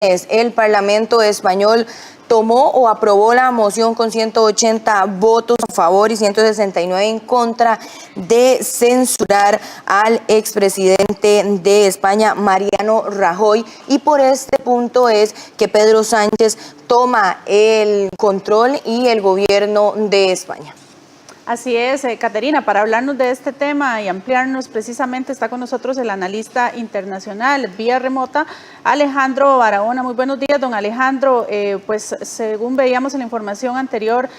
el Parlamento español tomó o aprobó la moción con 180 votos a favor y 169 en contra de censurar al expresidente de España, Mariano Rajoy, y por este punto es que Pedro Sánchez toma el control y el gobierno de España. Así es, Caterina, para hablarnos de este tema y ampliarnos precisamente está con nosotros el analista internacional vía remota, Alejandro Barahona. Muy buenos días, don Alejandro. Pues según veíamos en la información anterior,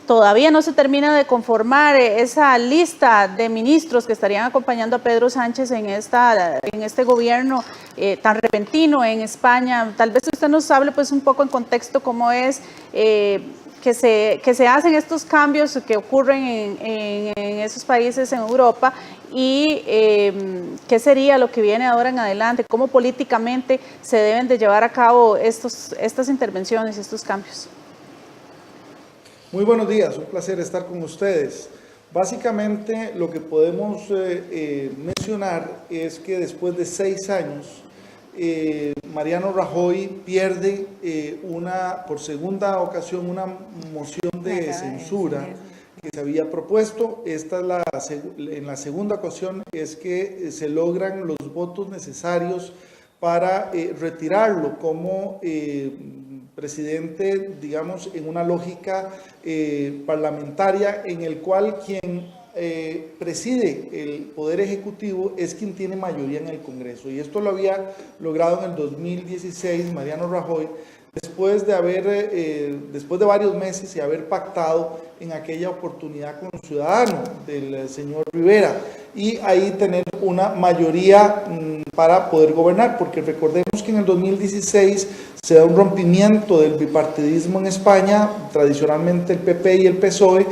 todavía no se termina de conformar esa lista de ministros que estarían acompañando a Pedro Sánchez en este gobierno tan repentino en España. Tal vez usted nos hable pues un poco en contexto cómo es que se hacen estos cambios que ocurren en esos países en Europa y qué sería lo que viene ahora en adelante, cómo políticamente se deben de llevar a cabo estas intervenciones y estos cambios. Muy buenos días, un placer estar con ustedes. Básicamente lo que podemos mencionar es que después de 6 años, Mariano Rajoy pierde por segunda ocasión una moción de censura que se había propuesto. Esta es en la segunda ocasión es que se logran los votos necesarios para retirarlo como presidente, digamos, en una lógica parlamentaria en el cual quien preside el Poder Ejecutivo es quien tiene mayoría en el Congreso. Y esto lo había logrado en el 2016 Mariano Rajoy, después de varios meses y haber pactado en aquella oportunidad con un ciudadano del señor Rivera, y ahí tener una mayoría para poder gobernar, porque recordemos que en el 2016 se da un rompimiento del bipartidismo en España, tradicionalmente el PP y el PSOE,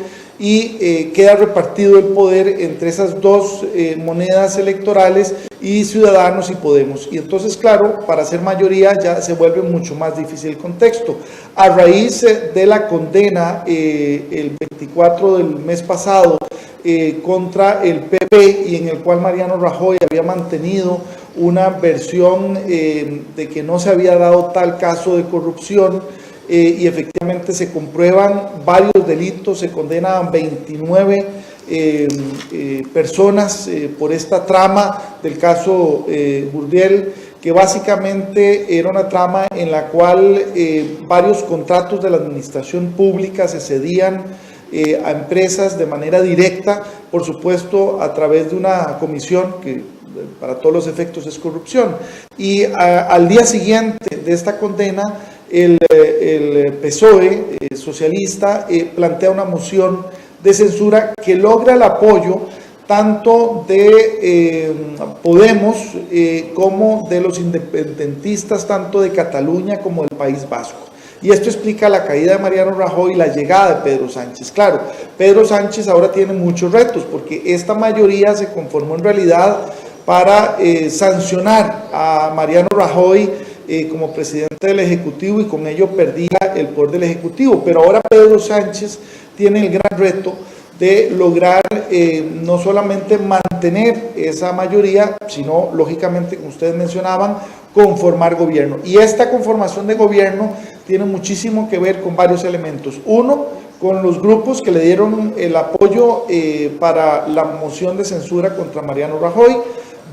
y queda repartido el poder entre esas dos monedas electorales y Ciudadanos y Podemos. Y entonces, claro, para ser mayoría ya se vuelve mucho más difícil el contexto. A raíz de la condena el 24 del mes pasado contra el PP, y en el cual Mariano Rajoy había mantenido una versión de que no se había dado tal caso de corrupción, y efectivamente se comprueban varios delitos, se condenan 29 personas por esta trama del caso Gürtel, que básicamente era una trama en la cual varios contratos de la administración pública se cedían a empresas de manera directa, por supuesto a través de una comisión que para todos los efectos es corrupción. Y al día siguiente de esta condena, el PSOE socialista plantea una moción de censura que logra el apoyo tanto de Podemos como de los independentistas, tanto de Cataluña como del País Vasco. Y esto explica la caída de Mariano Rajoy y la llegada de Pedro Sánchez. Claro, Pedro Sánchez ahora tiene muchos retos, porque esta mayoría se conformó en realidad para sancionar a Mariano Rajoy como presidente del Ejecutivo, y con ello perdía el poder del Ejecutivo. Pero ahora Pedro Sánchez tiene el gran reto de lograr no solamente mantener esa mayoría, sino, lógicamente, como ustedes mencionaban, conformar gobierno. Y esta conformación de gobierno tiene muchísimo que ver con varios elementos. Uno, con los grupos que le dieron el apoyo para la moción de censura contra Mariano Rajoy.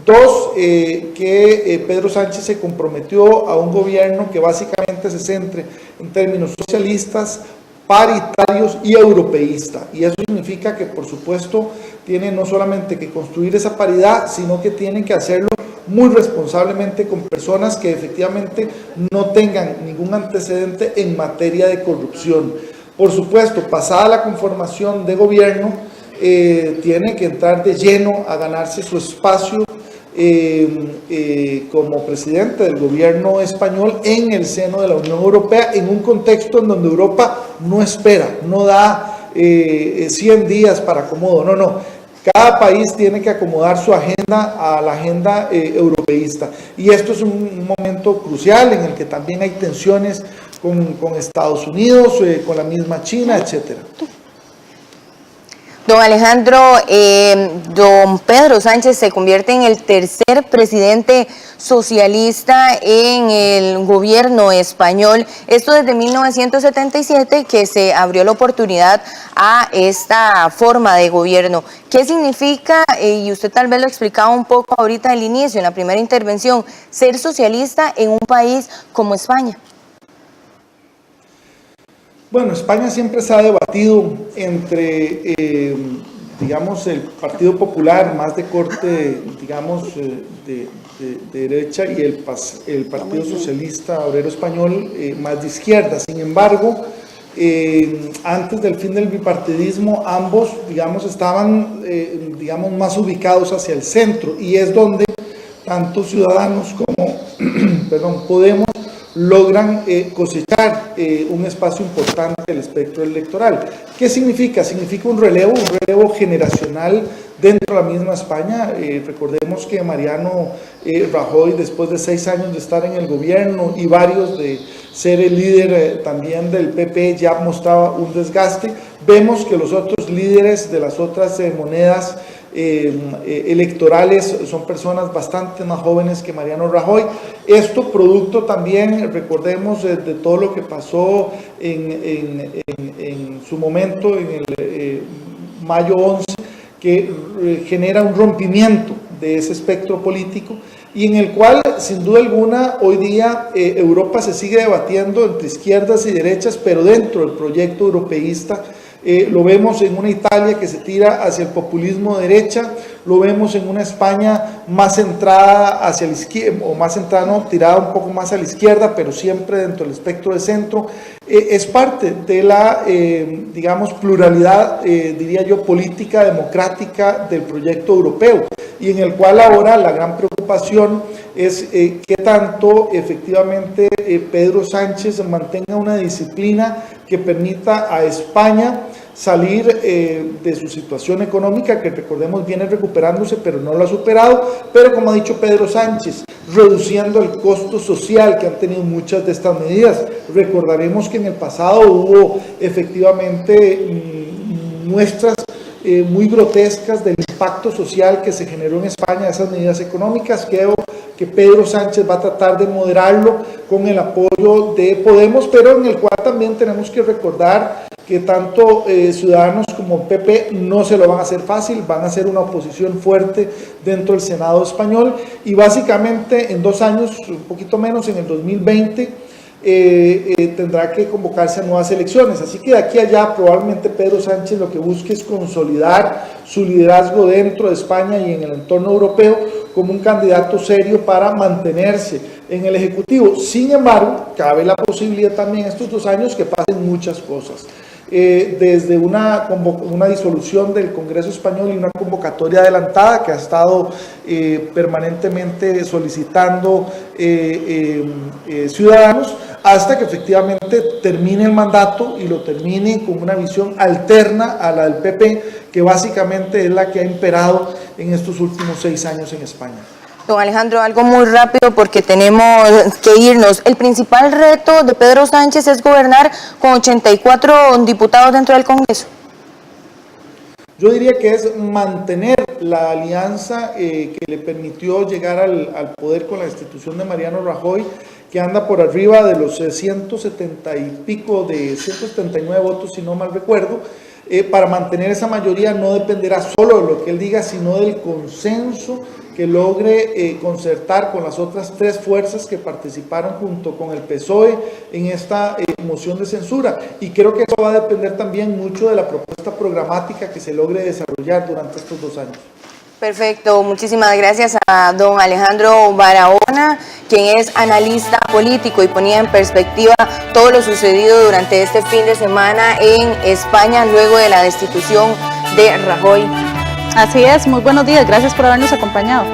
Dos, que Pedro Sánchez se comprometió a un gobierno que básicamente se centre en términos socialistas, paritarios y europeísta. Y eso significa que, por supuesto, tiene no solamente que construir esa paridad, sino que tienen que hacerlo muy responsablemente con personas que efectivamente no tengan ningún antecedente en materia de corrupción. Por supuesto, pasada la conformación de gobierno, tiene que entrar de lleno a ganarse su espacio como presidente del gobierno español en el seno de la Unión Europea, en un contexto en donde Europa no espera, no da 100 días para acomodo, no. Cada país tiene que acomodar su agenda a la agenda europeísta, y esto es un momento crucial en el que también hay tensiones con Estados Unidos, con la misma China, etcétera. Don Alejandro, don Pedro Sánchez se convierte en el tercer presidente socialista en el gobierno español. Esto desde 1977, que se abrió la oportunidad a esta forma de gobierno. ¿Qué significa, y usted tal vez lo explicaba un poco ahorita al inicio, en la primera intervención, ser socialista en un país como España? Bueno, España siempre se ha debatido entre, digamos, el Partido Popular, más de corte, digamos, de derecha, y el Partido Socialista Obrero Español, más de izquierda. Sin embargo, antes del fin del bipartidismo, ambos, digamos, estaban, digamos, más ubicados hacia el centro, y es donde tanto Ciudadanos como, perdón, Podemos logran cosechar un espacio importante del espectro electoral. ¿Qué significa? Significa un relevo generacional dentro de la misma España. Recordemos que Mariano Rajoy, después de 6 años de estar en el gobierno y varios de ser el líder también del PP, ya mostraba un desgaste. Vemos que los otros líderes de las otras monedas electorales son personas bastante más jóvenes que Mariano Rajoy. Esto producto también, recordemos, de todo lo que pasó en su momento, en el mayo 11, que genera un rompimiento de ese espectro político, y en el cual, sin duda alguna, hoy día Europa se sigue debatiendo entre izquierdas y derechas, pero dentro del proyecto europeísta. Lo vemos en una Italia que se tira hacia el populismo de derecha, lo vemos en una España más centrada hacia la izquierda, o más centrada, no, tirada un poco más a la izquierda, pero siempre dentro del espectro de centro. Es parte de la, digamos, pluralidad, diría yo, política democrática del proyecto europeo, y en el cual ahora la gran preocupación es qué tanto efectivamente Pedro Sánchez mantenga una disciplina que permita a España salir de su situación económica, que recordemos viene recuperándose, pero no lo ha superado, pero como ha dicho Pedro Sánchez, reduciendo el costo social que han tenido muchas de estas medidas. Recordaremos que en el pasado hubo efectivamente muestras muy grotescas del impacto social que se generó en España, esas medidas económicas. Creo que Pedro Sánchez va a tratar de moderarlo con el apoyo de Podemos, pero en el cual también tenemos que recordar que tanto Ciudadanos como PP no se lo van a hacer fácil, van a hacer una oposición fuerte dentro del Senado español, y básicamente en 2 años, un poquito menos, en el 2020, tendrá que convocarse a nuevas elecciones. Así que de aquí a allá probablemente Pedro Sánchez lo que busque es consolidar su liderazgo dentro de España y en el entorno europeo como un candidato serio para mantenerse en el Ejecutivo. Sin embargo, cabe la posibilidad también estos 2 años que pasen muchas cosas. Desde una disolución del Congreso Español y una convocatoria adelantada que ha estado permanentemente solicitando Ciudadanos, hasta que efectivamente termine el mandato y lo termine con una visión alterna a la del PP, que básicamente es la que ha imperado en estos últimos 6 años en España. Don Alejandro, algo muy rápido porque tenemos que irnos. El principal reto de Pedro Sánchez es gobernar con 84 diputados dentro del Congreso. Yo diría que es mantener la alianza que le permitió llegar al poder con la destitución de Mariano Rajoy, que anda por arriba de los 170 y pico, de 179 votos, si no mal recuerdo. Para mantener esa mayoría no dependerá solo de lo que él diga, sino del consenso que logre concertar con las otras 3 fuerzas que participaron junto con el PSOE en esta moción de censura. Y creo que eso va a depender también mucho de la propuesta programática que se logre desarrollar durante estos 2 años. Perfecto, muchísimas gracias a don Alejandro Barahona, quien es analista político y ponía en perspectiva todo lo sucedido durante este fin de semana en España luego de la destitución de Rajoy. Así es, muy buenos días, gracias por habernos acompañado.